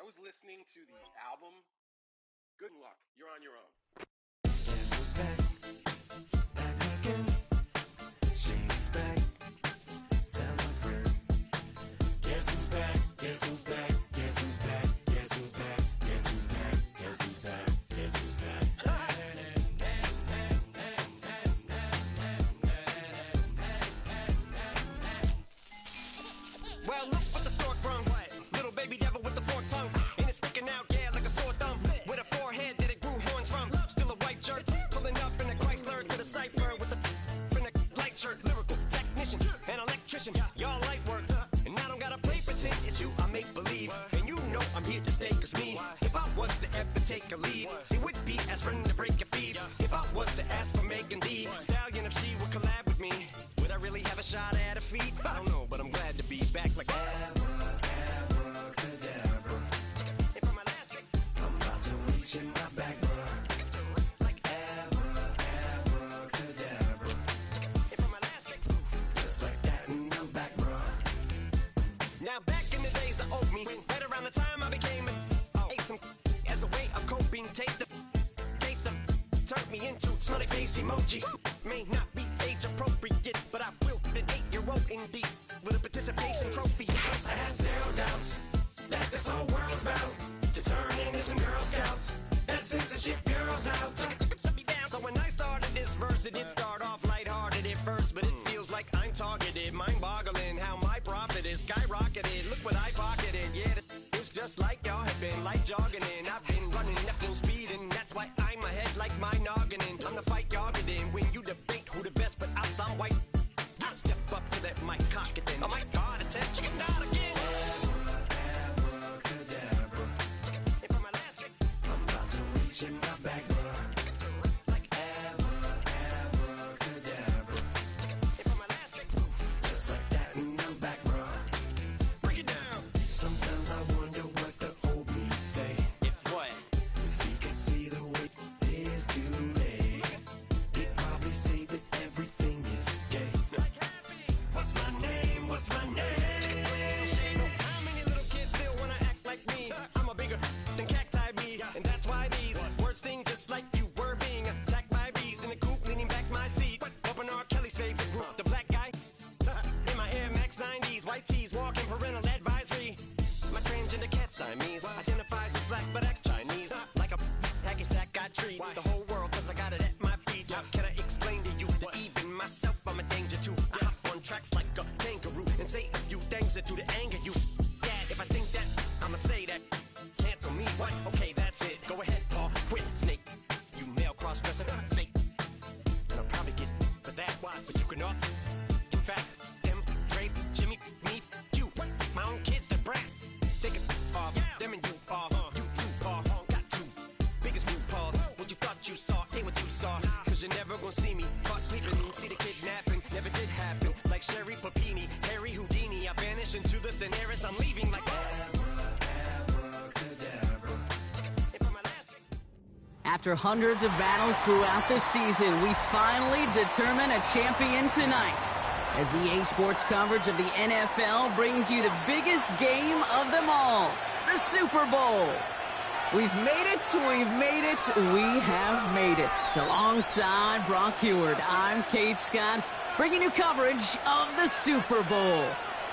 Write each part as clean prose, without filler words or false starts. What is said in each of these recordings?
was listening to the album. Good luck. You're on your own. Guess who's back? Back again. She's back. Tell a friend. Guess who's back? Guess who's back? Guess who's back? Guess who's back? Guess who's back? Guess who's back? Guess who's back? Well, look what the stork brung. Little baby devil with the forked tongue. And it's sticking out, yeah, like a sore thumb. With a forehead that it grew horns from. Still a white jerk. Pulling up in a Chrysler to the cipher with a in a light shirt. Lyrical technician, an electrician. Y'all light work. And I don't gotta play pretend. It's you I make believe. And you know I'm here to stay, cause me, if I was to ever take a leave, it would be aspirin to break your feet. If I was to ask for Megan D Stallion, if she would collab with me, would I really have a shot at her feet? I don't know, but I'm glad to be back like Abracadabra. And for my last trick, I'm about to reach in my back, bruh. like Abracadabra. and for my last trick. Just like that, and I'm back, bruh. Now back in the days of old me, right around the time I became ate some as a way of coping. Take the case of turned me into smiley face emoji. May not be age appropriate, but I will fit an 8-year-old indeed with a participation trophy. I have zero doubts that this whole world's bound to turn into some Girl Scouts that censorship girls out. Shut me down. So when I started this verse, it did start off lighthearted at first, but it feels like I'm targeted. Mind-boggling how my profit is skyrocketed. Look what I pocketed. Yeah, it's just like y'all have been, like jogging in. I've been running at full speed, and that's why I'm ahead like my noggin. I'm the fight y'all get in when you debate who the best, but I'm some white. I step up to that mic, cock it then. Oh my God, attention, chicken out again. Abracadabra. And for my last trick, I'm about to reach in my back, bruh. like Abracadabra. and for my last trick, Just like that, and I'm back, bruh. break it down. Sometimes I wonder what the old me say. If what? If he could see the way it is today, he'd probably say that everything is gay. Like happy. What's my name? What's my name? So how many little kids still wanna act like me? I'm a bigger than cacti bee, and that's why these words sting just like you were being attacked by bees in the coop, leaning back my seat. Open R. Kelly's favorite group, the black guy. In my Air Max 90s, white tees, walking parental advisory. My transgender cat Siamese identifies as black but acts Chinese. Like a hacky sack I treat the whole world cause I got it at my feet. How can I explain to you that even myself I'm a danger to? I hop on tracks like a kangaroo and say a few things that do to anger you. Dad, if I think that, I'ma say that. Cancel me, what? Okay, that's it. Go ahead, Paul, quit, snake. You male cross-dresser, fake. And I'll probably get for that, why? But you can all. In fact, them, Dre, Jimmy, me, you. My own kids, the brass. They can off, them and you off. You too, Paul, got two. Biggest root paws. What you thought you saw, ain't what you saw. Cause you're never gonna see me caught sleeping. See the kidnapping, never did happen. Like Sherry Papini, Harry Houdini. I vanish into the thin air as I'm leaving like Abracadabra. And for my last trick, After hundreds of battles throughout the season, we finally determine a champion tonight. As EA Sports coverage of the NFL brings you the biggest game of them all, the Super Bowl. We've made it, we have made it. Alongside Brock Heward, I'm Kate Scott, bringing you coverage of the Super Bowl.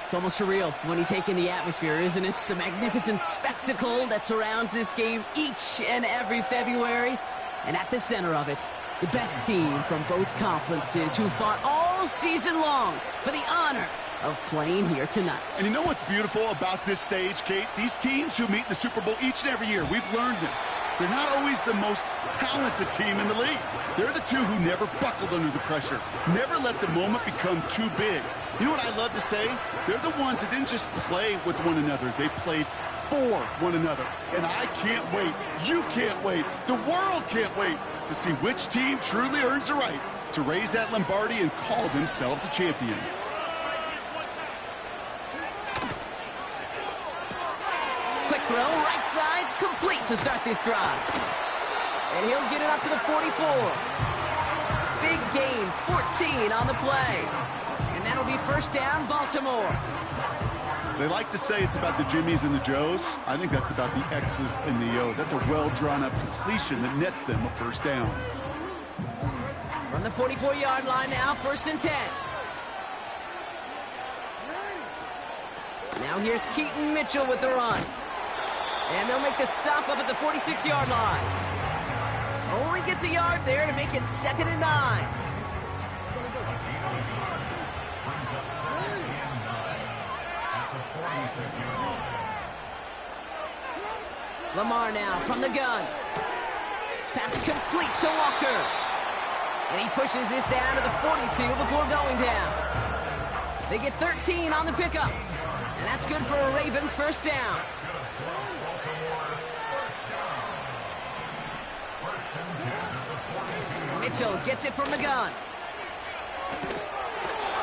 It's almost surreal when you take in the atmosphere, isn't it? The magnificent spectacle that surrounds this game each and every February. And at the center of it, the best team from both conferences who fought all season long for the honor of playing here tonight. And you know what's beautiful about this stage, Kate? These teams who meet the Super Bowl each and every year, we've learned this. They're not always the most talented team in the league. They're the two who never buckled under the pressure, never let the moment become too big. You know what I love to say? They're the ones that didn't just play with one another, they played for one another. And I can't wait, you can't wait, the world can't wait to see which team truly earns the right to raise that Lombardi and call themselves a champion. Quick throw, right side, complete to start this drive. And he'll get it up to the 44. Big gain, 14 on the play. And that'll be first down, Baltimore. They like to say it's about the Jimmies and the Joes. I think that's about the X's and the O's. That's a well-drawn-up completion that nets them a first down. From the 44-yard line now, 1st and 10. Now here's Keaton Mitchell with the run. And they'll make the stop up at the 46-yard line. Only gets a yard there to make it 2nd and 9. Lamar now from the gun. Pass complete to Walker. And he pushes this down to the 42 before going down. They get 13 on the pickup. And that's good for a Ravens first down. Mitchell gets it from the gun.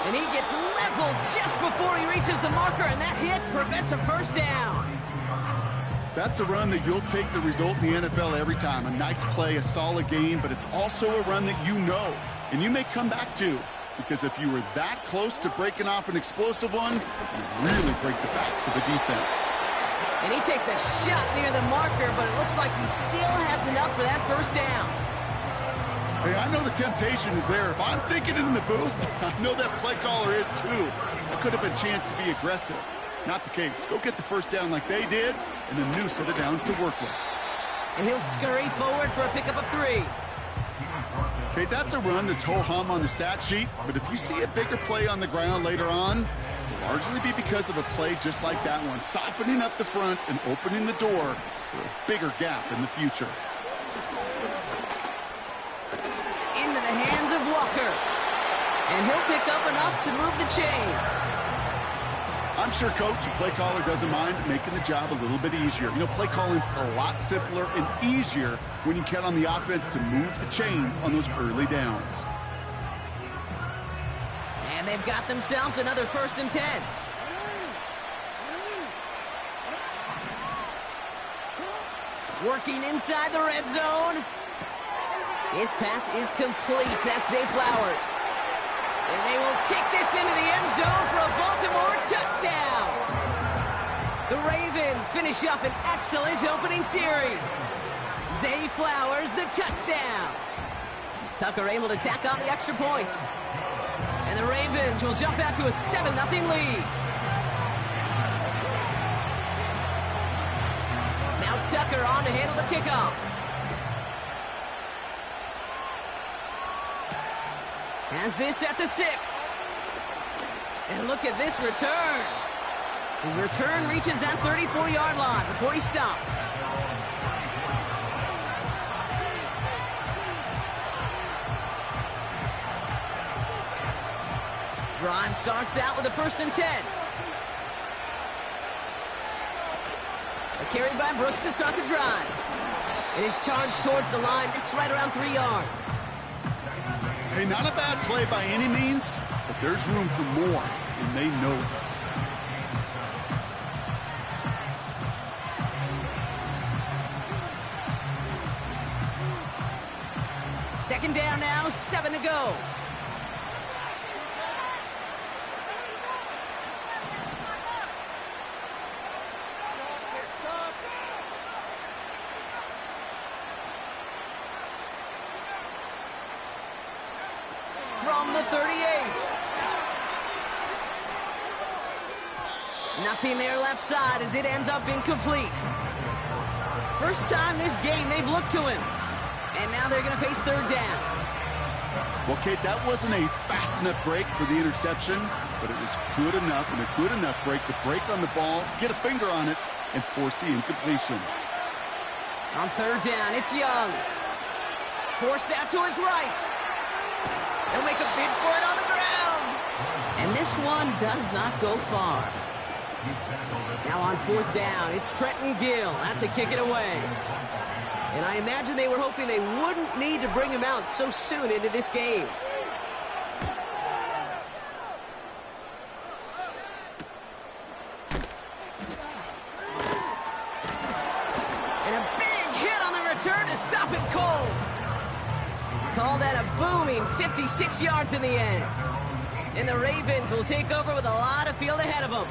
And he gets leveled just before he reaches the marker, and that hit prevents a first down. That's a run that you'll take the result in the NFL every time. A nice play, a solid game, but it's also a run that you know, and you may come back to, because if you were that close to breaking off an explosive one, you really break the backs of the defense. And he takes a shot near the marker, but it looks like he still has enough for that first down. Hey, I know the temptation is there. If I'm thinking it in the booth, I know that play caller is too. That could have been a chance to be aggressive. Not the case. Go get the first down like they did, and a new set of downs to work with. And he'll scurry forward for a pickup of 3. Okay, that's a run that's ho-hum on the stat sheet, but if you see a bigger play on the ground later on, it'll largely be because of a play just like that one, softening up the front and opening the door for a bigger gap in the future. Into the hands of Walker. And he'll pick up enough to move the chains. I'm sure coach and play caller doesn't mind making the job a little bit easier. You know, play calling's a lot simpler and easier when you count on the offense to move the chains on those early downs. And they've got themselves another 1st and 10. Working inside the red zone. His pass is complete. That's Zay Flowers. And they will take this into the end zone for a Baltimore touchdown. The Ravens finish up an excellent opening series. Zay Flowers, the touchdown. Tucker able to tack on the extra points. And the Ravens will jump out to a 7-0 lead. Now Tucker on to handle the kickoff. Has this at the 6. And look at this return. His return reaches that 34-yard line before he stopped. Drive starts out with a 1st and 10. A carry by Brooks to start the drive. It is charged towards the line. That's right around 3 yards. Hey, not a bad play by any means, but there's room for more, and they know it. Second down now, 7 to go. From the 38. Nothing there left side as it ends up incomplete. First time this game they've looked to him. And now they're going to face 3rd down. Well, Kate, that wasn't a fast enough break for the interception, but it was good enough and a good enough break to break on the ball, get a finger on it, and force the incompletion. On 3rd down, it's Young. Forced out to his right. They'll make a bid for it on the ground. And this one does not go far. Now on 4th down, it's Trenton Gill out to kick it away. And I imagine they were hoping they wouldn't need to bring him out so soon into this game. And a big hit on the return to stop it cold. Call that a booming 56 yards in the end. And the Ravens will take over with a lot of field ahead of them.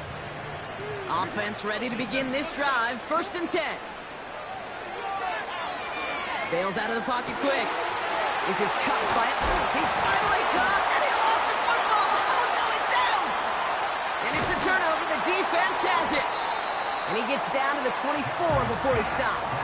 Offense ready to begin this drive. 1st and 10. Bails out of the pocket quick. This is caught by it. He's finally caught, and he lost the football. Oh, no, it's out! And it's a turnover. The defense has it. And he gets down to the 24 before he stopped.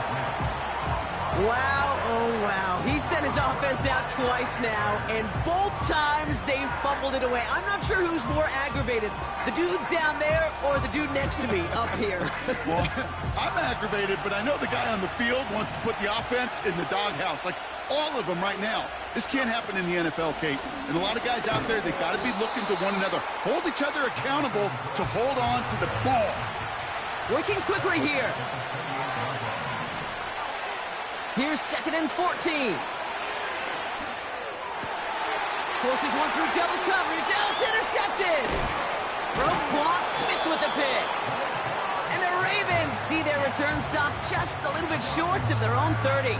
Wow, oh wow. He sent his offense out twice now, and both times they fumbled it away. I'm not sure who's more aggravated, the dudes down there or the dude next to me up here. Well, I'm aggravated, but I know the guy on the field wants to put the offense in the doghouse, like all of them right now. This can't happen in the NFL, Kate. And a lot of guys out there, they've got to be looking to one another. Hold each other accountable to hold on to the ball. Working quickly here. Here's 2nd and 14. Forces one through double coverage. Oh, it's intercepted. Roquan Smith with the pick. And the Ravens see their return stop just a little bit short of their own 30.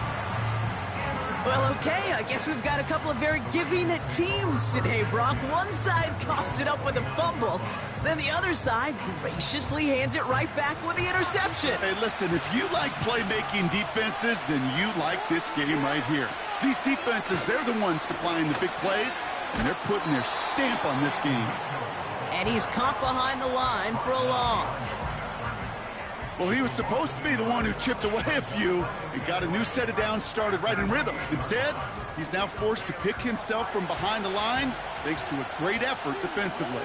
Well, okay, I guess we've got a couple of very giving teams today, Brock. One side coughs it up with a fumble, then the other side graciously hands it right back with the interception. Hey, listen, if you like playmaking defenses, then you like this game right here. These defenses, they're the ones supplying the big plays, and they're putting their stamp on this game. And he's caught behind the line for a loss. Well, he was supposed to be the one who chipped away a few and got a new set of downs started right in rhythm. Instead, he's now forced to pick himself from behind the line thanks to a great effort defensively.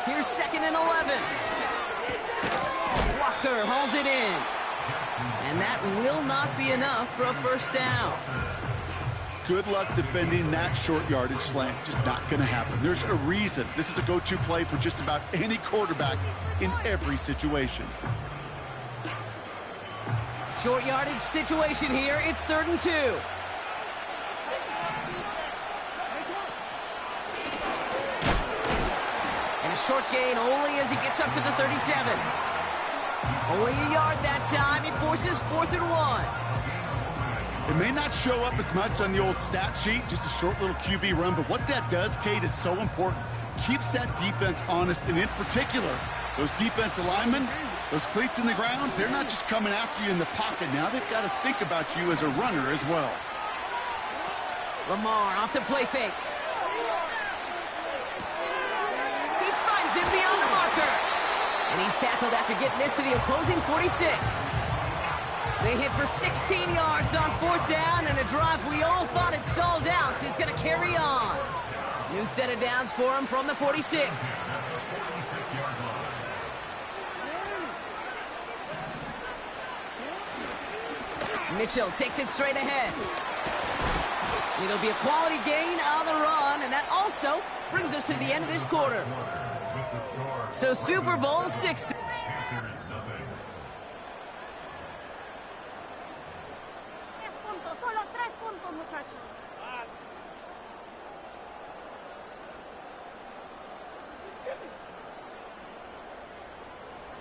Here's 2nd and 11. Walker hauls it in. And that will not be enough for a 1st down. Good luck defending that short yardage slant. Just not going to happen. There's a reason. This is a go-to play for just about any quarterback in every situation. Short yardage situation here. It's 3rd and 2. And a short gain only as he gets up to the 37. Only a yard that time. He forces 4th and 1. It may not show up as much on the old stat sheet, just a short little QB run, but what that does, Kate, is so important. Keeps that defense honest, and in particular, those defensive linemen, those cleats in the ground, they're not just coming after you in the pocket. Now they've got to think about you as a runner as well. Lamar off the play fake. He finds him beyond the marker. And he's tackled after getting this to the opposing 46. They hit for 16 yards on 4th down, and a drive we all thought had stalled out is going to carry on. New set of downs for him from the 46. Mitchell takes it straight ahead. It'll be a quality gain on the run, and that also brings us to the end of this quarter. So Super Bowl 60. Solo 3 puntos, muchachos.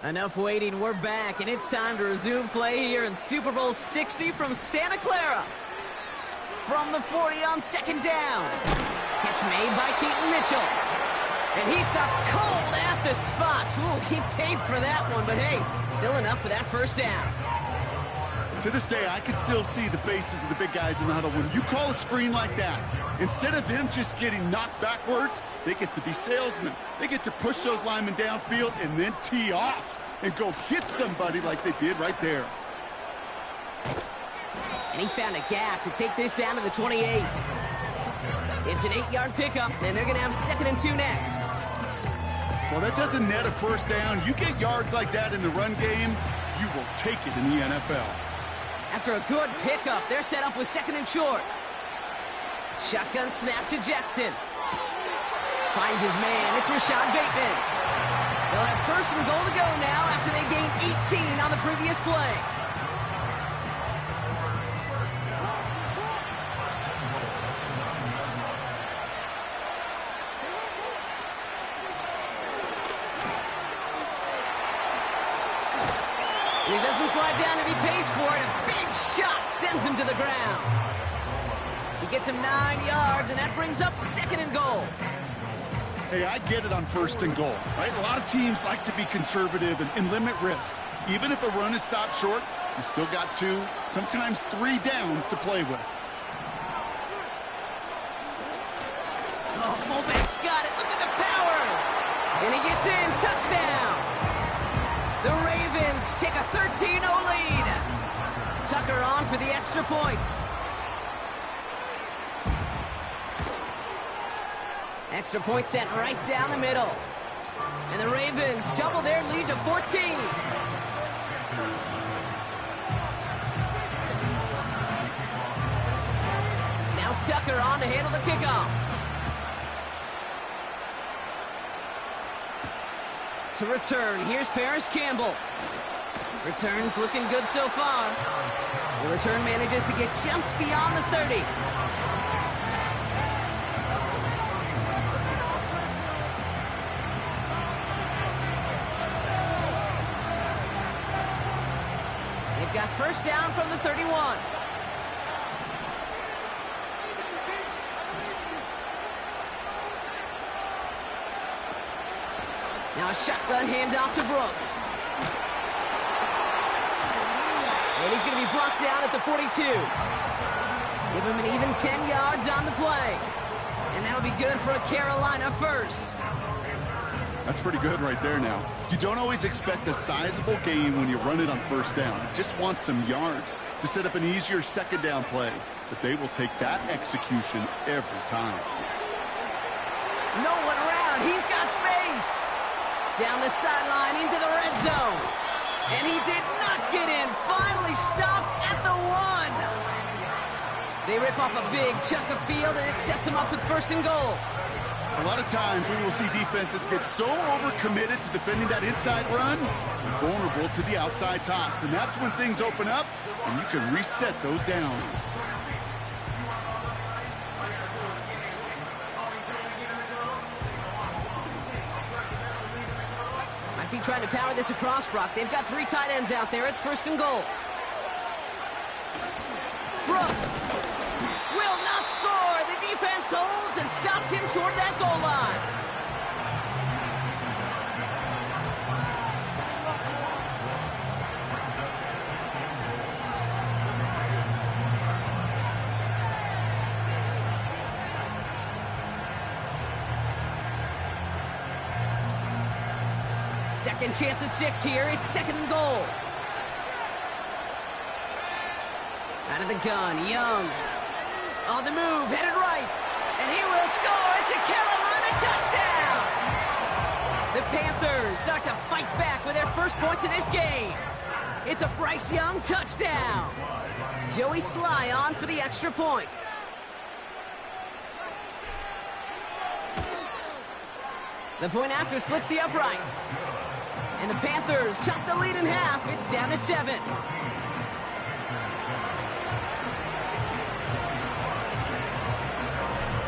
Enough waiting, we're back, and it's time to resume play here in Super Bowl 60 from Santa Clara. From the 40 on 2nd down. Catch made by Keaton Mitchell. And he stopped cold at the spot. Ooh, he paid for that one, but hey, still enough for that 1st down. To this day, I can still see the faces of the big guys in the huddle. When you call a screen like that, instead of them just getting knocked backwards, they get to be salesmen. They get to push those linemen downfield and then tee off and go hit somebody like they did right there. And he found a gap to take this down to the 28. It's an 8-yard pickup, and they're going to have 2nd and 2 next. Well, that doesn't net a 1st down. You get yards like that in the run game, you will take it in the NFL. After a good pickup, they're set up with 2nd and short. Shotgun snap to Jackson. Finds his man. It's Rashad Bateman. They'll have 1st and goal to go now after they gained 18 on the previous play. He doesn't slide down and he pays for it. A big shot sends him to the ground. He gets him 9 yards, and that brings up 2nd and goal. Hey, I get it on 1st and goal, right? A lot of teams like to be conservative and limit risk. Even if a run is stopped short, you still got 2, sometimes 3 downs to play with. Oh, fullback's got it. Look at the power. And he gets in. Touchdown. The Ravens take a 13-0 lead. Tucker on for the extra point. Extra point sent right down the middle. And the Ravens double their lead to 14. Now Tucker on to handle the kickoff. To return, here's Paris Campbell. Returns looking good so far. The return manages to get just beyond the 30. They've got first down from the 31. Now a shotgun handoff to Brooks. And he's going to be brought down at the 42. Give him an even 10 yards on the play. And that'll be good for a Carolina first. That's pretty good right there now. You don't always expect a sizable gain when you run it on 1st down. You just want some yards to set up an easier 2nd down play. But they will take that execution every time. No one around. He's got space. Down the sideline into the red zone. And he did not get in. Finally stopped at the 1. They rip off a big chunk of field, and it sets them up with 1st and goal. A lot of times we will see defenses get so overcommitted to defending that inside run, and vulnerable to the outside toss. And that's when things open up, and you can reset those downs. Might be trying to power this across, Brock. They've got 3 tight ends out there. It's 1st and goal. Brooks will not score. The defense holds and stops him short of that goal line. Second chance at 6 here. It's 2nd and goal. Out of the gun, Young. On the move, headed right. And he will score. It's a Carolina touchdown. The Panthers start to fight back with their first points of this game. It's a Bryce Young touchdown. Joey Sly on for the extra point. The point after splits the uprights. And the Panthers chop the lead in half. It's down to 7.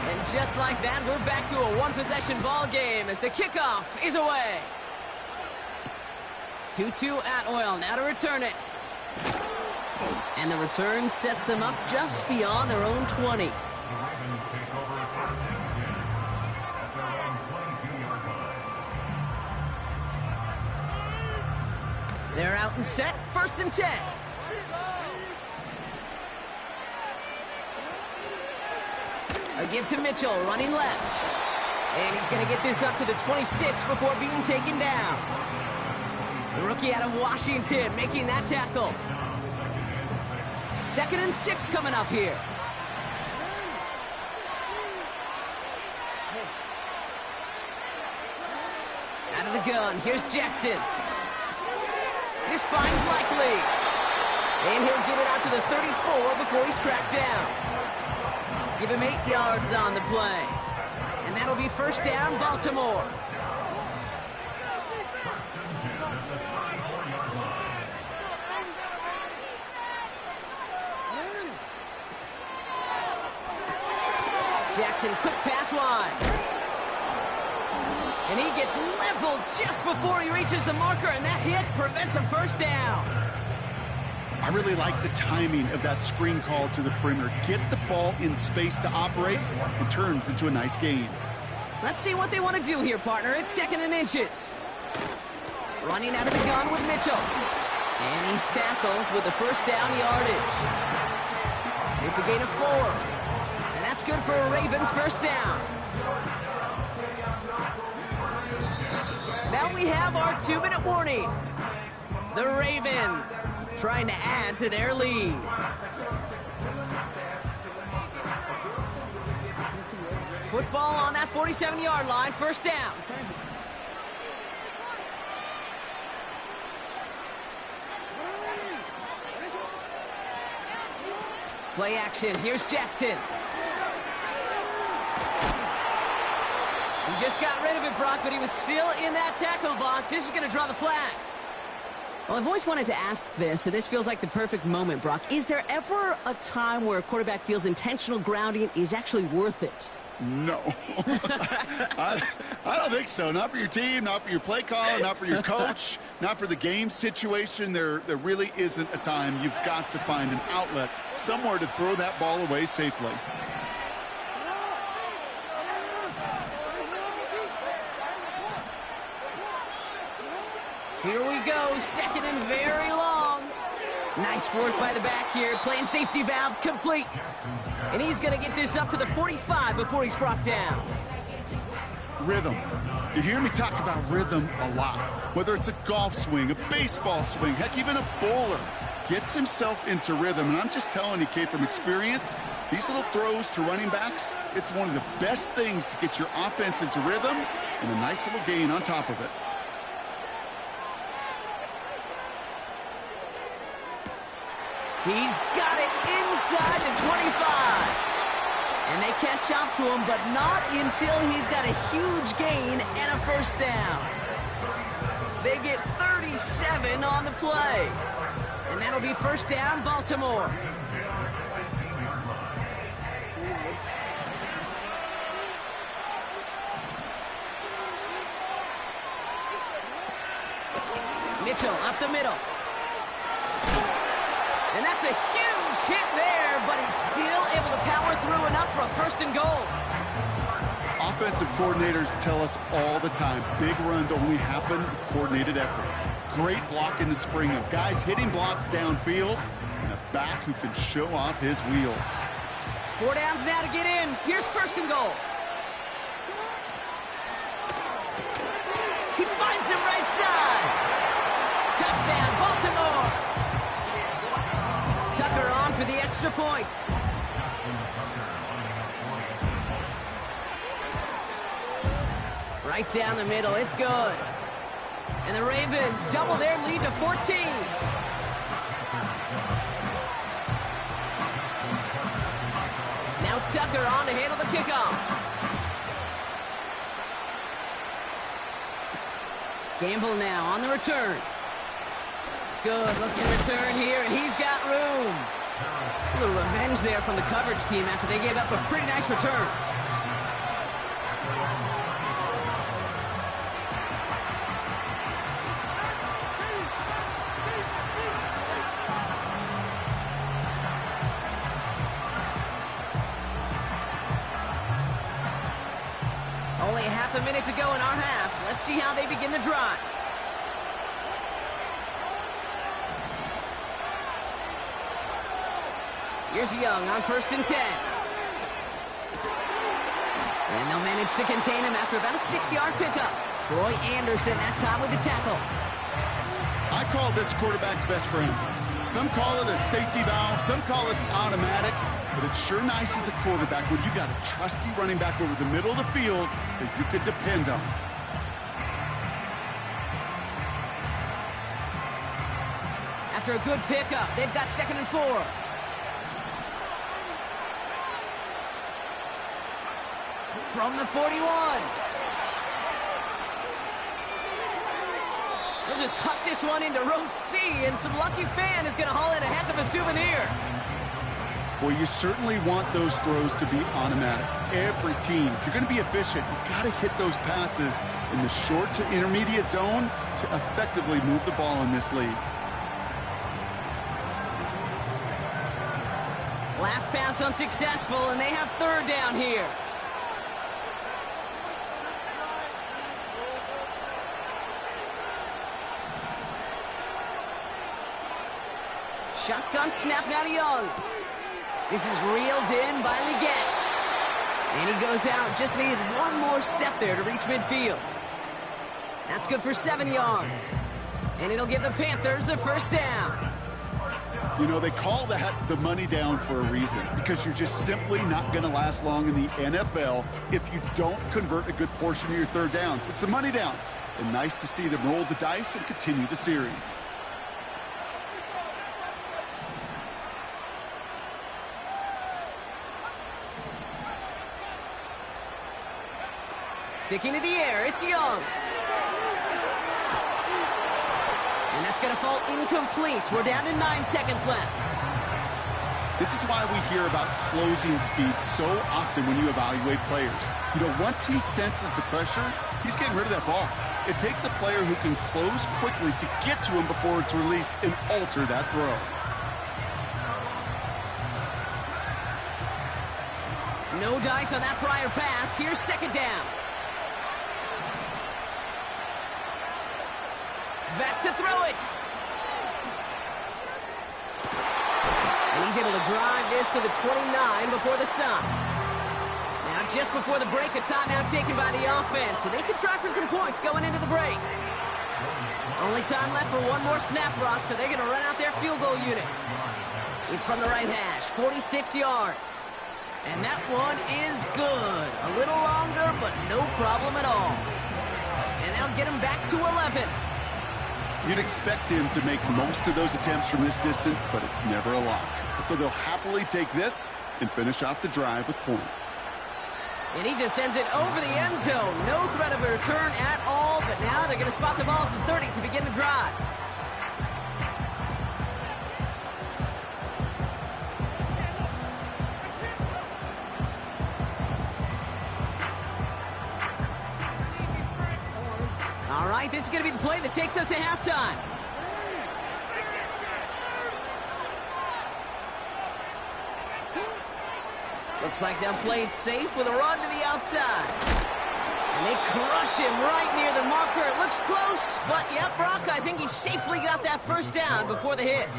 And just like that, we're back to a one-possession ball game as the kickoff is away. 2-2 Atwell, now to return it. And the return sets them up just beyond their own 20. They're out and set, 1st and 10. A give to Mitchell, running left. And he's going to get this up to the 26 before being taken down. The rookie out of Washington making that tackle. 2nd and 6 coming up here. Out of the gun, here's Jackson. This finds Likely. And he'll get it out to the 34 before he's tracked down. Give him 8 yards on the play. And that'll be 1st down, Baltimore. Jackson, quick pass wide. And he gets leveled just before he reaches the marker, and that hit prevents a 1st down. I really like the timing of that screen call to the perimeter. Get the ball in space to operate, and turns into a nice gain. Let's see what they want to do here, partner. It's 2nd and inches. Running out of the gun with Mitchell. And he's tackled with the first down yardage. It's a gain of 4. And that's good for a Ravens first down. Now we have our 2-minute warning. The Ravens trying to add to their lead. Football on that 47-yard line, first down. Play action, here's Jackson. He just got rid of it, Brock, but he was still in that tackle box. This is going to draw the flag. Well, I've always wanted to ask this, and this feels like the perfect moment, Brock. Is there ever a time where a quarterback feels intentional grounding is actually worth it? No. I don't think so. Not for your team, not for your play caller, not for your coach, not for the game situation. There really isn't a time. You've got to find an outlet, somewhere to throw that ball away safely. Here we go, 2nd and very long. Nice work by the back here, playing safety valve complete. And he's going to get this up to the 45 before he's brought down. Rhythm. You hear me talk about rhythm a lot. Whether it's a golf swing, a baseball swing, heck, even a bowler gets himself into rhythm. And I'm just telling you, Kate, from experience, these little throws to running backs, it's one of the best things to get your offense into rhythm and a nice little gain on top of it. He's got it inside the 25. And they catch up to him, but not until he's got a huge gain and a first down. They get 37 on the play. And that'll be first down, Baltimore. Mitchell up the middle. And that's a huge hit there, but he's still able to power through enough for a 1st and goal. Offensive coordinators tell us all the time, big runs only happen with coordinated efforts. Great block in the spring of guys hitting blocks downfield, and a back who can show off his wheels. 4 downs now to get in. Here's 1st and goal. He finds him right side. Touchdown, Baltimore. Tucker on for the extra point. Right down the middle, it's good. And the Ravens double their lead to 14. Now Tucker on to handle the kickoff. Gamble now on the return. Good looking return here, and he's got room. A little revenge there from the coverage team after they gave up a pretty nice return. Only half a minute to go in our half. Let's see how they begin the drive. Here's Young on 1st and 10. And they'll manage to contain him after about a 6-yard pickup. Troy Anderson that time with the tackle. I call this quarterback's best friend. Some call it a safety valve, some call it automatic, but it's sure nice as a quarterback when you got a trusty running back over the middle of the field that you could depend on. After a good pickup, they've got 2nd and 4. From the 41. They'll just huck this one into row C, and some lucky fan is going to haul in a heck of a souvenir. Well, you certainly want those throws to be automatic. Every team, if you're going to be efficient, you've got to hit those passes in the short to intermediate zone to effectively move the ball in this league. Last pass unsuccessful, and they have 3rd down here. Shotgun snap now to Young. This is reeled in by Leggett. And he goes out. Just needed one more step there to reach midfield. That's good for 7 yards. And it'll give the Panthers a first down. You know, they call that the money down for a reason, because you're just simply not going to last long in the NFL if you don't convert a good portion of your third downs. It's the money down. And nice to see them roll the dice and continue the series. Sticking to the air, it's Young. And that's going to fall incomplete. We're down to 9 seconds left. This is why we hear about closing speed so often when you evaluate players. You know, once he senses the pressure, he's getting rid of that ball. It takes a player who can close quickly to get to him before it's released and alter that throw. No dice on that prior pass. Here's second down. Back to throw it. And he's able to drive this to the 29 before the stop. Now, just before the break, a timeout taken by the offense, and they can try for some points going into the break. Only time left for one more snap, Brock, so they're going to run out their field goal unit. It's from the right hash, 46 yards. And that one is good. A little longer, but no problem at all. And they'll get him back to 11. You'd expect him to make most of those attempts from this distance, but it's never a lock. So they'll happily take this and finish off the drive with points. And he just sends it over the end zone. No threat of a return at all, but now they're going to spot the ball at the 30 to begin the drive. All right, this is going to be the play that takes us to halftime. Looks like they'll play it safe with a run to the outside. And they crush him right near the marker. It looks close, but yep, Brock, I think he safely got that first down before the hit.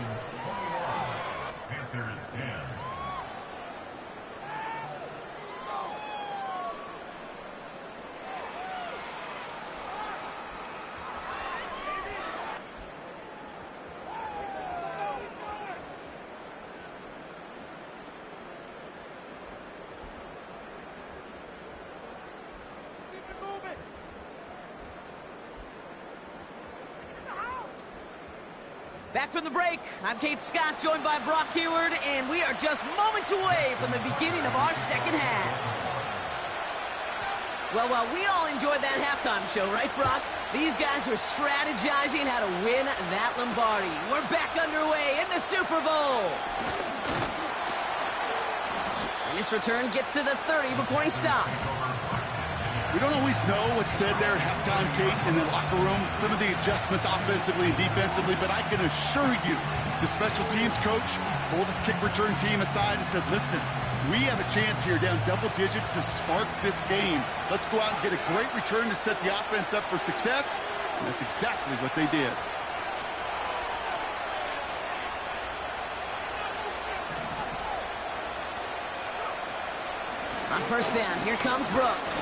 Back from the break, I'm Kate Scott, joined by Brock Heward, and we are just moments away from the beginning of our second half. Well, we all enjoyed that halftime show, right, Brock? These guys were strategizing how to win that Lombardi. We're back underway in the Super Bowl. And this return gets to the 30 before he stopped. We don't always know what's said there at halftime, Kate, in the locker room. Some of the adjustments offensively and defensively, but I can assure you the special teams coach pulled his kick return team aside and said, listen, we have a chance here down double digits to spark this game. Let's go out and get a great return to set the offense up for success. And that's exactly what they did. On first down, here comes Brooks.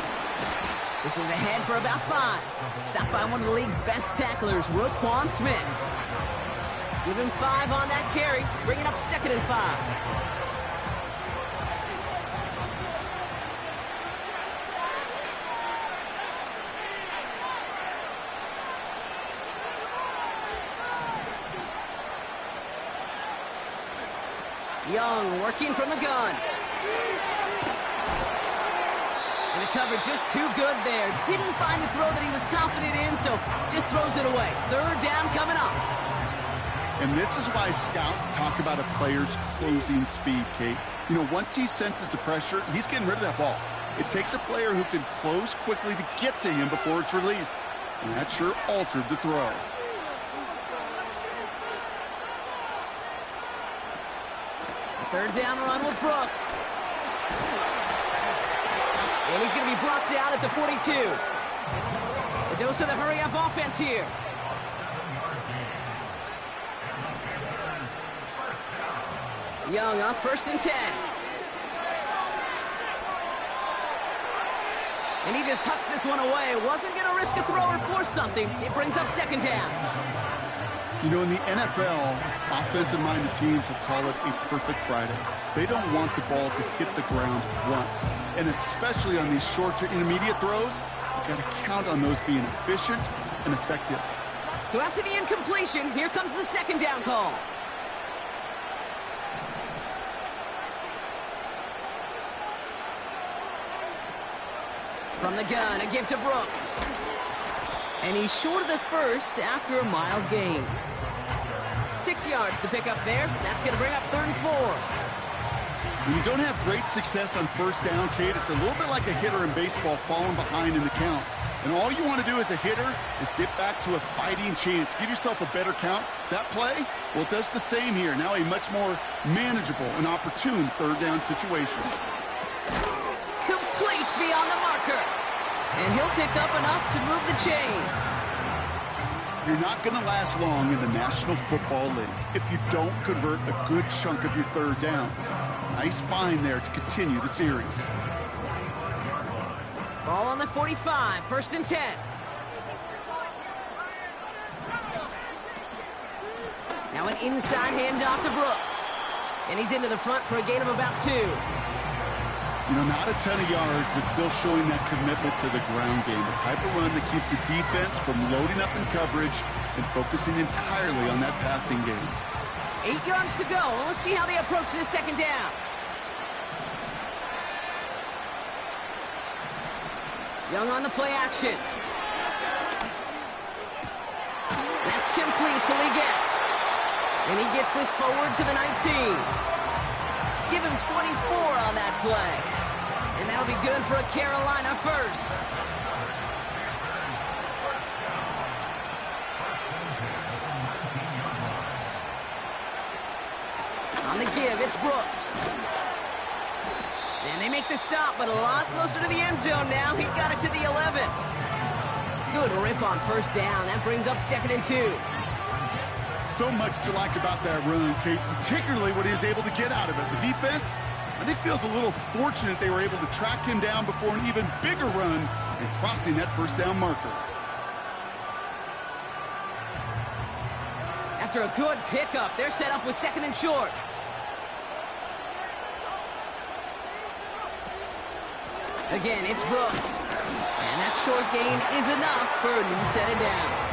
This is ahead for about 5. Stopped by one of the league's best tacklers, Roquan Smith. Give him 5 on that carry, bringing up 2nd and 5. Young working from the gun. And the coverage just too good there. Didn't find the throw that he was confident in, so just throws it away. Third down coming up. And this is why scouts talk about a player's closing speed, Kate. You know, once he senses the pressure, he's getting rid of that ball. It takes a player who can close quickly to get to him before it's released. And that sure altered the throw. Third down run with Brooks. And he's going to be brought down at the 42. A dose of the hurry-up offense here. Young up 1st and 10. And he just hucks this one away. Wasn't going to risk a throw or force something. It brings up 2nd down. You know, in the NFL, offensive-minded teams will call it a perfect Friday. They don't want the ball to hit the ground once. And especially on these short to intermediate throws, you've got to count on those being efficient and effective. So after the incompletion, here comes the 2nd down call. From the gun, a give to Brooks. And he's short of the first after a mild gain. 6 yards to pick up there. That's going to bring up 3rd and 4. When you don't have great success on 1st down, Kate, it's a little bit like a hitter in baseball falling behind in the count. And all you want to do as a hitter is get back to a fighting chance. Give yourself a better count. That play, well, it does the same here. Now a much more manageable and opportune 3rd down situation. Complete beyond the marker. And he'll pick up enough to move the chains. You're not going to last long in the National Football League if you don't convert a good chunk of your 3rd downs. Nice find there to continue the series. Ball on the 45, 1st and 10. Now an inside handoff to Brooks. And he's into the front for a gain of about 2. You know, not a ton of yards, but still showing that commitment to the ground game. The type of run that keeps the defense from loading up in coverage and focusing entirely on that passing game. 8 yards to go. Well, let's see how they approach this 2nd down. Young on the play action. That's complete till he gets. And he gets this forward to the 19. Give him 24 on that play. And that'll be good for a Carolina first. On the give, it's Brooks. And they make the stop, but a lot closer to the end zone now. He got it to the 11. Good rip on 1st down. That brings up 2nd and 2. So much to like about that run, Kate, particularly what he was able to get out of it. The defense, I think, feels a little fortunate they were able to track him down before an even bigger run and crossing that 1st down marker. After a good pickup, they're set up with 2nd and short. Again, it's Brooks. And that short gain is enough for a new set of downs.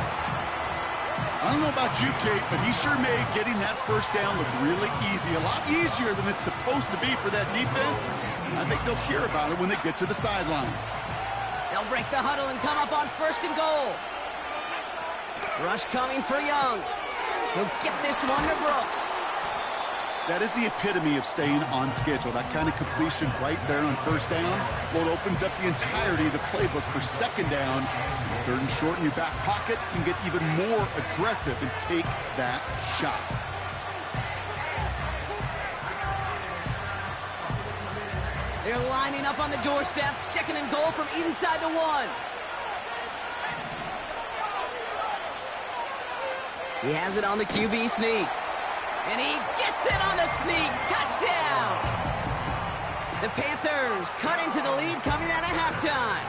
I don't know about you, Kate, but he sure made getting that 1st down look really easy. A lot easier than it's supposed to be for that defense. I think they'll hear about it when they get to the sidelines. They'll break the huddle and come up on 1st and goal. Rush coming for Young. He'll get this one to Brooks. That is the epitome of staying on schedule. That kind of completion right there on 1st down. Well, it opens up the entirety of the playbook for 2nd down. 3rd and short in your back pocket. You can get even more aggressive and take that shot. They're lining up on the doorstep. 2nd and goal from inside the 1. He has it on the QB sneak. And he gets it on the sneak. Touchdown! The Panthers cut into the lead coming out of halftime.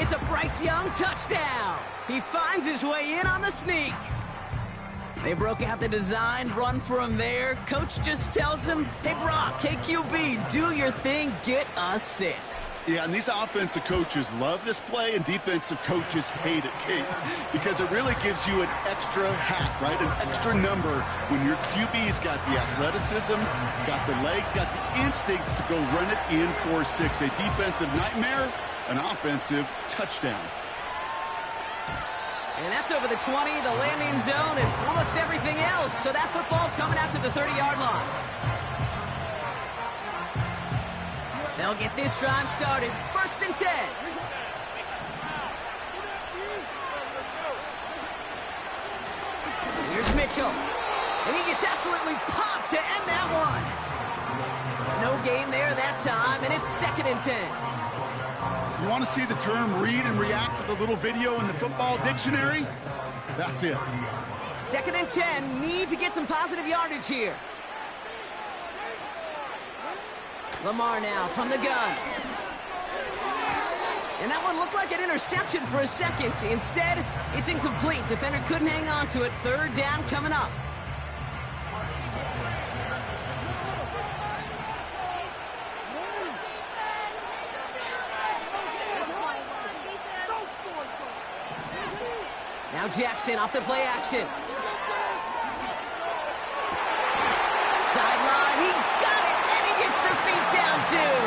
It's a Bryce Young touchdown. He finds his way in on the sneak. They broke out the designed run for him there. Coach just tells him, hey, Brock, hey, QB, do your thing, get us 6. Yeah, and these offensive coaches love this play, and defensive coaches hate it, Kate, because it really gives you an extra hat, right, an extra number when your QB's got the athleticism, got the legs, got the instincts to go run it in for 6. A defensive nightmare, an offensive touchdown. And that's over the 20, the landing zone, and almost everything else. So that football coming out to the 30-yard line. They'll get this drive started. 1st and 10. Here's Mitchell. And he gets absolutely popped to end that one. No gain there that time, and it's 2nd and 10. You want to see the term read and react with a little video in the football dictionary? That's it. 2nd and 10. Need to get some positive yardage here. Lamar now from the gun. And that one looked like an interception for a second. Instead, it's incomplete. Defender couldn't hang on to it. Third down coming up. Now Jackson off the play action. Sideline, he's got it, and he gets the feet down too.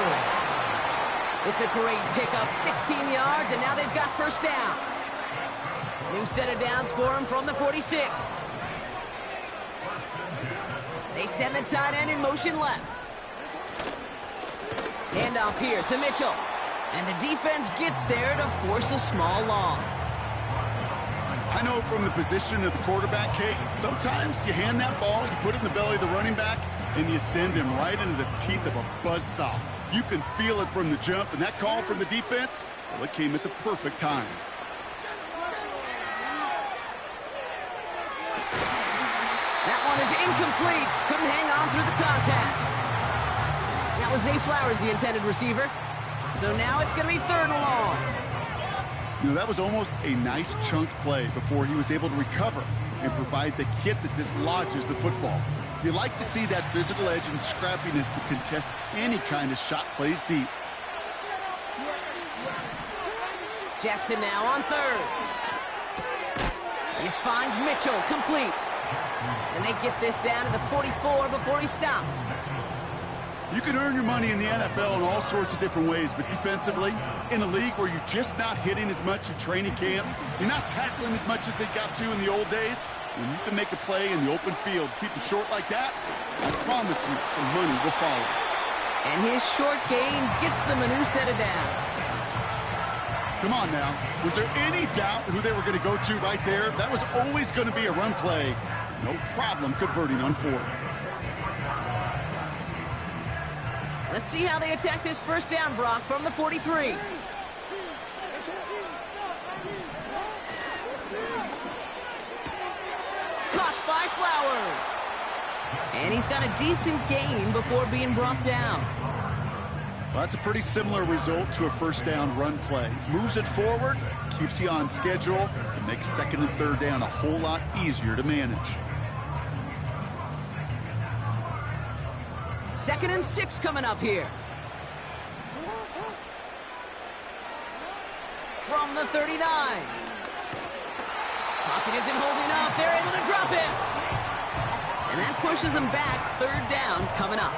It's a great pickup, 16 yards, and now they've got first down. New set of downs for him from the 46. They send the tight end in motion left. Handoff here to Mitchell. And the defense gets there to force a small loss. I know from the position of the quarterback, Kate, sometimes you hand that ball, you put it in the belly of the running back, and you send him right into the teeth of a buzzsaw. You can feel it from the jump, and that call from the defense, well, it came at the perfect time. That one is incomplete. Couldn't hang on through the contact. That was Zay Flowers, the intended receiver. So now it's going to be third and long. You know, that was almost a nice chunk play before he was able to recover and provide the hit that dislodges the football. You like to see that physical edge and scrappiness to contest any kind of shot plays deep. Jackson now on third. He finds Mitchell complete. And they get this down to the 44 before he stopped. You can earn your money in the NFL in all sorts of different ways, but defensively, in a league where you're just not hitting as much in training camp, you're not tackling as much as they got to in the old days, when you can make a play in the open field, keep it short like that, I promise you some money will follow. And his short gain gets them a new set of downs. Come on now. Was there any doubt who they were going to go to right there? That was always going to be a run play. No problem converting on fourth. Let's see how they attack this first down, Brock, from the 43. Caught by Flowers. And he's got a decent gain before being brought down. Well, that's a pretty similar result to a first down run play. Moves it forward, keeps you on schedule, and makes second and third down a whole lot easier to manage. 2nd and 6 coming up here. From the 39. Pocket isn't holding up. They're able to drop it. And that pushes them back. Third down coming up.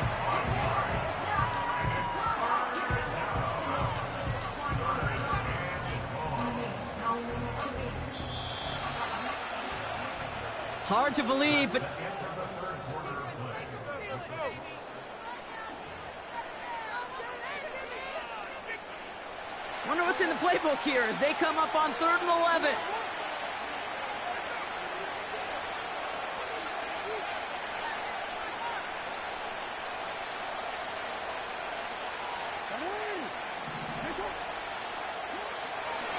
Hard to believe, but wonder what's in the playbook here as they come up on 3rd and 11.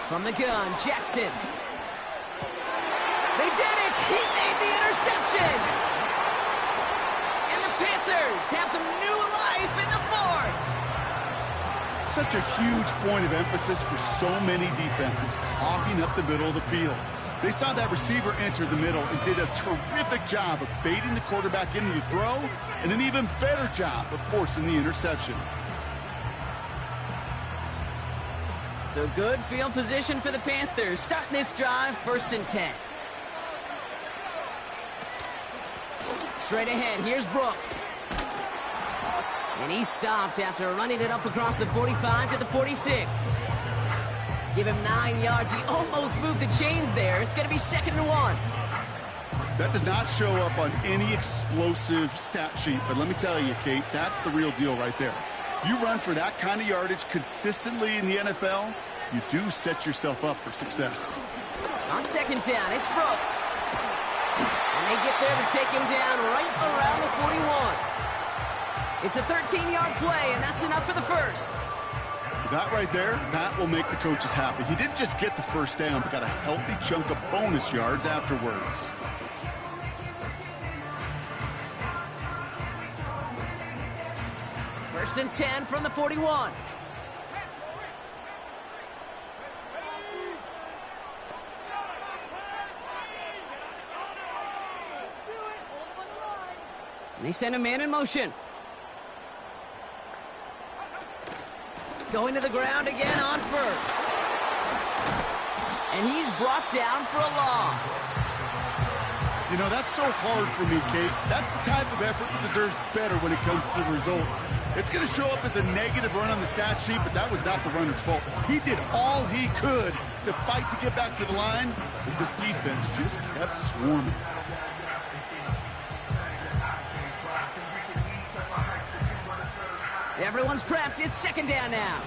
From the gun, Jackson. They did it! He made the interception! And the Panthers have some new life in the 4th. Such a huge point of emphasis for so many defenses, clogging up the middle of the field. They saw that receiver enter the middle and did a terrific job of baiting the quarterback into the throw, and an even better job of forcing the interception. So good field position for the Panthers. Starting this drive, 1st and 10. Straight ahead, here's Brooks. And he stopped after running it up across the 45 to the 46. Give him 9 yards. He almost moved the chains there. It's going to be 2nd and 1. That does not show up on any explosive stat sheet, but let me tell you, Kate, that's the real deal right there. You run for that kind of yardage consistently in the NFL, you do set yourself up for success. On 2nd down, it's Brooks. And they get there to take him down right around the 41. It's a 13-yard play, and that's enough for the first. That right there, that will make the coaches happy. He didn't just get the first down, but got a healthy chunk of bonus yards afterwards. First and 10 from the 41. They send a man in motion. Going to the ground again on first. And he's brought down for a loss. You know, that's so hard for me, Kate. That's the type of effort that deserves better when it comes to the results. It's going to show up as a negative run on the stat sheet, but that was not the runner's fault. He did all he could to fight to get back to the line, but this defense just kept swarming. Everyone's prepped. It's second down now.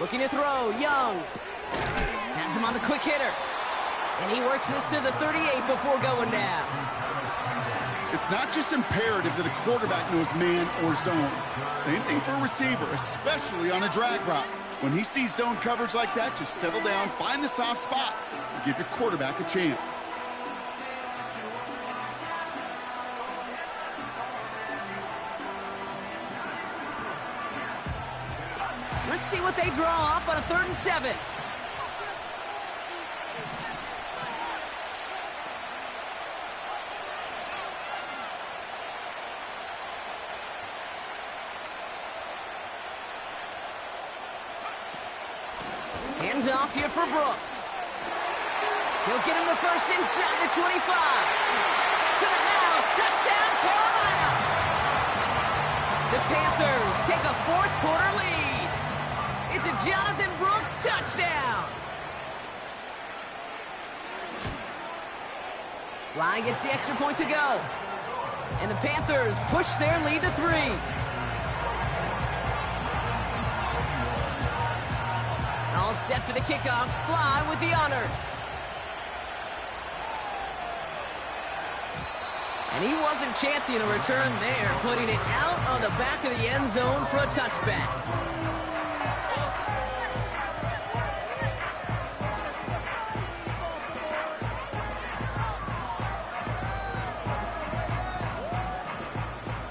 Looking to throw, Young. Has him on the quick hitter. And he works this to the 38 before going down. It's not just imperative that a quarterback knows man or zone. Same thing for a receiver, especially on a drag route. When he sees zone coverage like that, just settle down, find the soft spot, and give your quarterback a chance. Let's see what they draw up on a 3rd and 7. Hands off here for Brooks. He'll get him the first inside the 25. To the house. Touchdown, Carolina. The Panthers take a 4th quarter lead. It's a Jonathan Brooks touchdown. Sly gets the extra point to go. And the Panthers push their lead to 3. All set for the kickoff. Sly with the honors. And he wasn't chancing a return there, putting it out on the back of the end zone for a touchback.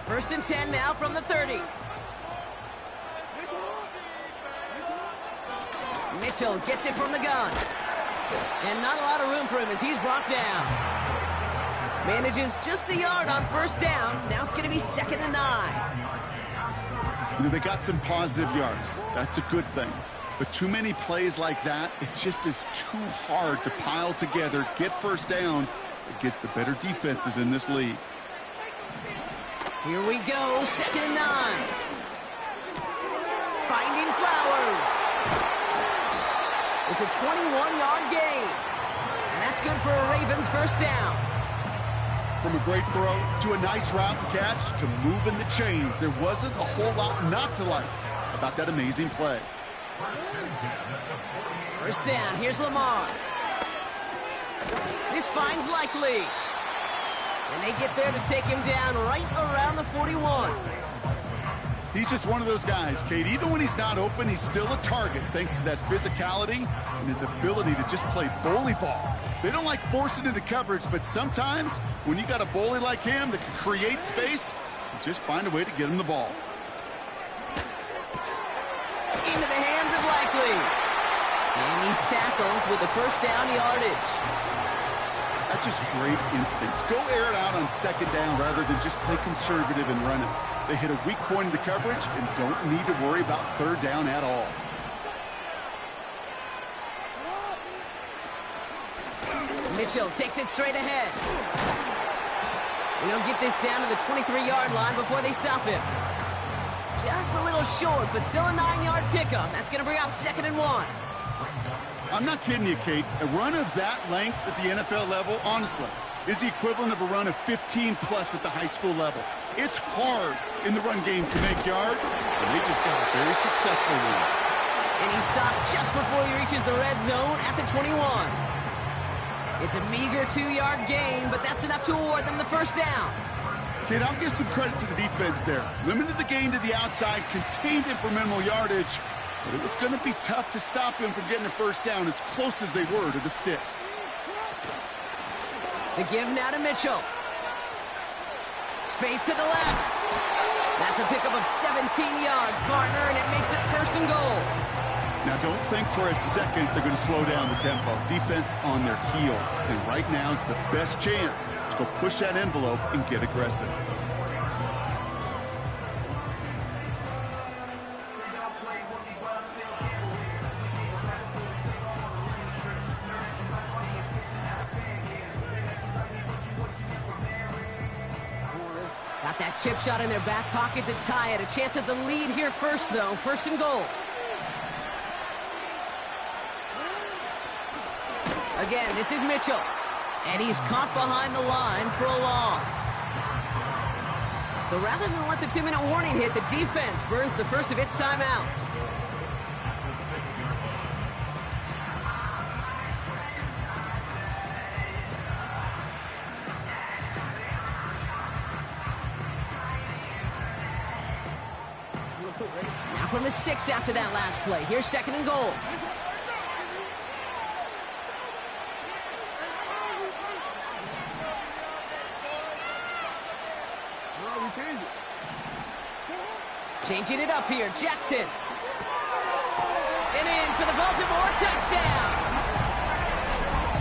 First and 10 now from the 30. Mitchell gets it from the gun. And not a lot of room for him as he's brought down. Manages just a yard on first down. Now it's going to be 2nd and 9. You know, they got some positive yards. That's a good thing. But too many plays like that, it just is too hard to pile together, get first downs against the better defenses in this league. Here we go, 2nd and 9. Finding Flowers. It's a 21-yard gain. And that's good for a Ravens first down. From a great throw to a nice route and catch to moving the chains, there wasn't a whole lot not to like about that amazing play. First down, here's Lamar. This finds Likely. And they get there to take him down right around the 41. He's just one of those guys, Kate. Even when he's not open, he's still a target thanks to that physicality and his ability to just play bully ball. They don't like forcing into coverage, but sometimes when you got a bully like him that can create space, you just find a way to get him the ball. Into the hands of Likely. And he's tackled with the first down yardage. That's just great instincts. Go air it out on 2nd down rather than just play conservative and run it. They hit a weak point in the coverage and don't need to worry about 3rd down at all. Mitchell takes it straight ahead. And he'll get this down to the 23-yard line before they stop him. Just a little short, but still a 9-yard pickup. That's going to bring up 2nd and 1. I'm not kidding you, Kate. A run of that length at the NFL level, honestly, is the equivalent of a run of 15-plus at the high school level. It's hard in the run game to make yards, and they just got a very successful one. And he stopped just before he reaches the red zone at the 21. It's a meager 2-yard gain, but that's enough to award them the first down. Kate, I'll give some credit to the defense there. Limited the gain to the outside, contained it for minimal yardage, But it was going to be tough to stop him from getting a first down as close as they were to the sticks. The give now to Mitchell. Space to the left. That's a pickup of 17 yards, partner, and it makes it 1st and goal. Now, don't think for a second they're going to slow down the tempo. Defense on their heels. And right now is the best chance to go push that envelope and get aggressive. Got that chip shot in their back pocket to tie it. A chance at the lead here first, though. 1st and goal. Again, this is Mitchell. And he's caught behind the line for a loss. So rather than let the 2-minute warning hit, the defense burns the first of its timeouts. Now from the 6 after that last play. Here's 2nd and goal. Changing it up here, Jackson. And in for the Baltimore touchdown.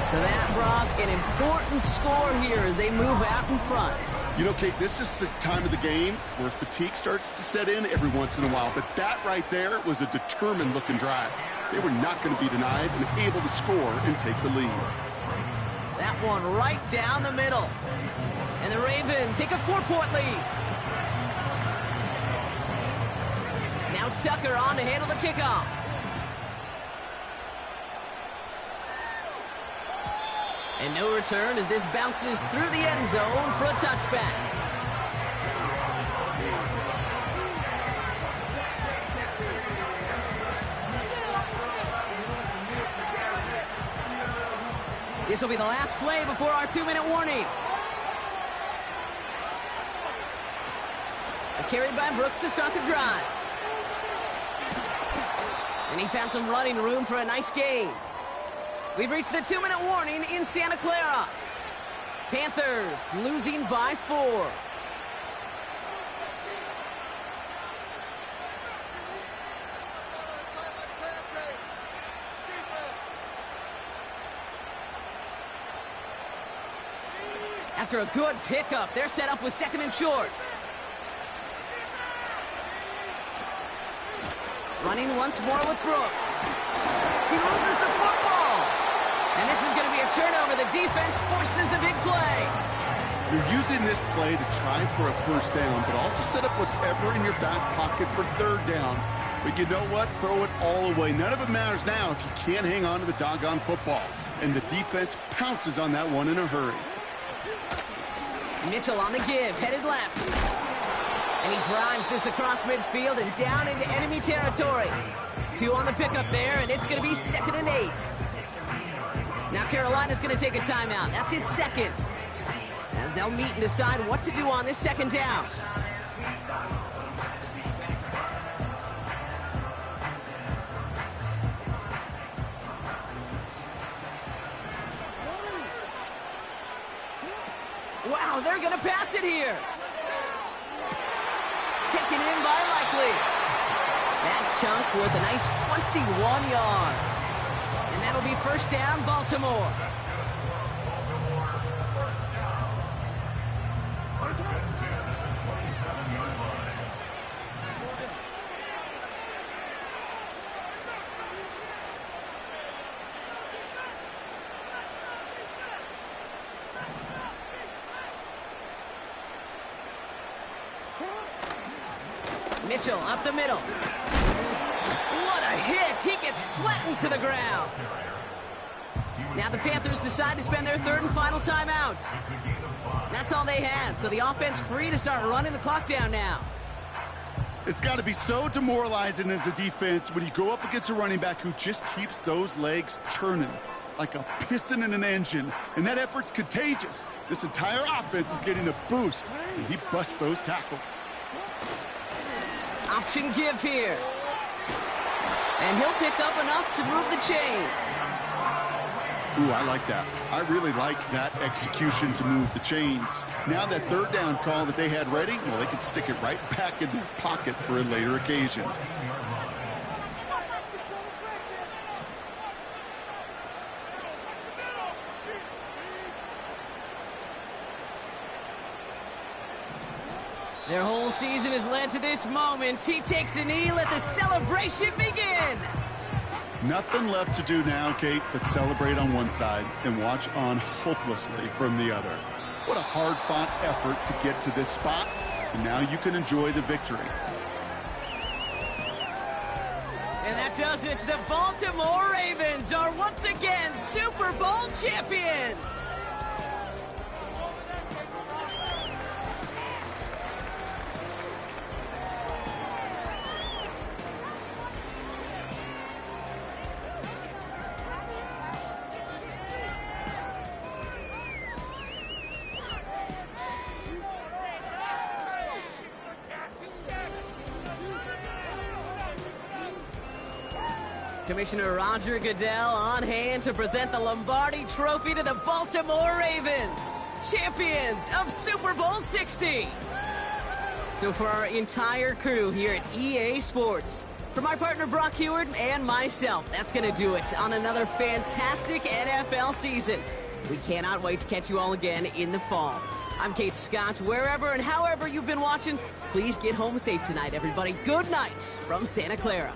So that, Brock, an important score here as they move out in front. You know, Kate, this is the time of the game where fatigue starts to set in every once in a while. But that right there was a determined-looking drive. They were not going to be denied and able to score and take the lead. That one right down the middle. And the Ravens take a 4-point lead. Now Tucker on to handle the kickoff. And no return as this bounces through the end zone for a touchback. This will be the last play before our 2-minute warning. A carry by Brooks to start the drive. And he found some running room for a nice gain. We've reached the 2-minute warning in Santa Clara. Panthers losing by 4. After a good pickup, they're set up with 2nd and short. Running once more with Brooks. He loses the football. And this is going to be a turnover. The defense forces the big play. You're using this play to try for a first down, but also set up whatever in your back pocket for 3rd down. But you know what? Throw it all away. None of it matters now if you can't hang on to the doggone football. And the defense pounces on that one in a hurry. Mitchell on the give, headed left. And he drives this across midfield and down into enemy territory. 2 on the pickup there, and it's going to be 2nd and 8. Now Carolina's going to take a timeout. That's its 2nd. As they'll meet and decide what to do on this 2nd down. Wow, they're going to pass it here. Taken in by Likely. That chunk with a nice 21 yards. And that'll be 1st down, Baltimore. Mitchell up the middle. What a hit! He gets flattened to the ground. Now the Panthers decide to spend their 3rd and final timeout. That's all they had, so the offense free to start running the clock down now. It's got to be so demoralizing as a defense when you go up against a running back who just keeps those legs churning like a piston in an engine, and that effort's contagious. This entire offense is getting a boost, and he busts those tackles. Option give here. and he'll pick up enough to move the chains. Ooh, I like that. I really like that execution to move the chains. Now that third down call that they had ready, well, they could stick it right back in their pocket for a later occasion. Their whole season has led to this moment. He takes a knee, let the celebration begin. Nothing left to do now, Kate, but celebrate on one side and watch on hopelessly from the other. What a hard-fought effort to get to this spot, and now you can enjoy the victory. And that does it. The Baltimore Ravens are once again Super Bowl champions. Commissioner Roger Goodell on hand to present the Lombardi Trophy to the Baltimore Ravens, champions of Super Bowl 60. So for our entire crew here at EA Sports, for my partner Brock Heward and myself, that's going to do it on another fantastic NFL season. We cannot wait to catch you all again in the fall. I'm Kate Scott. Wherever and however you've been watching, please get home safe tonight, everybody. Good night from Santa Clara.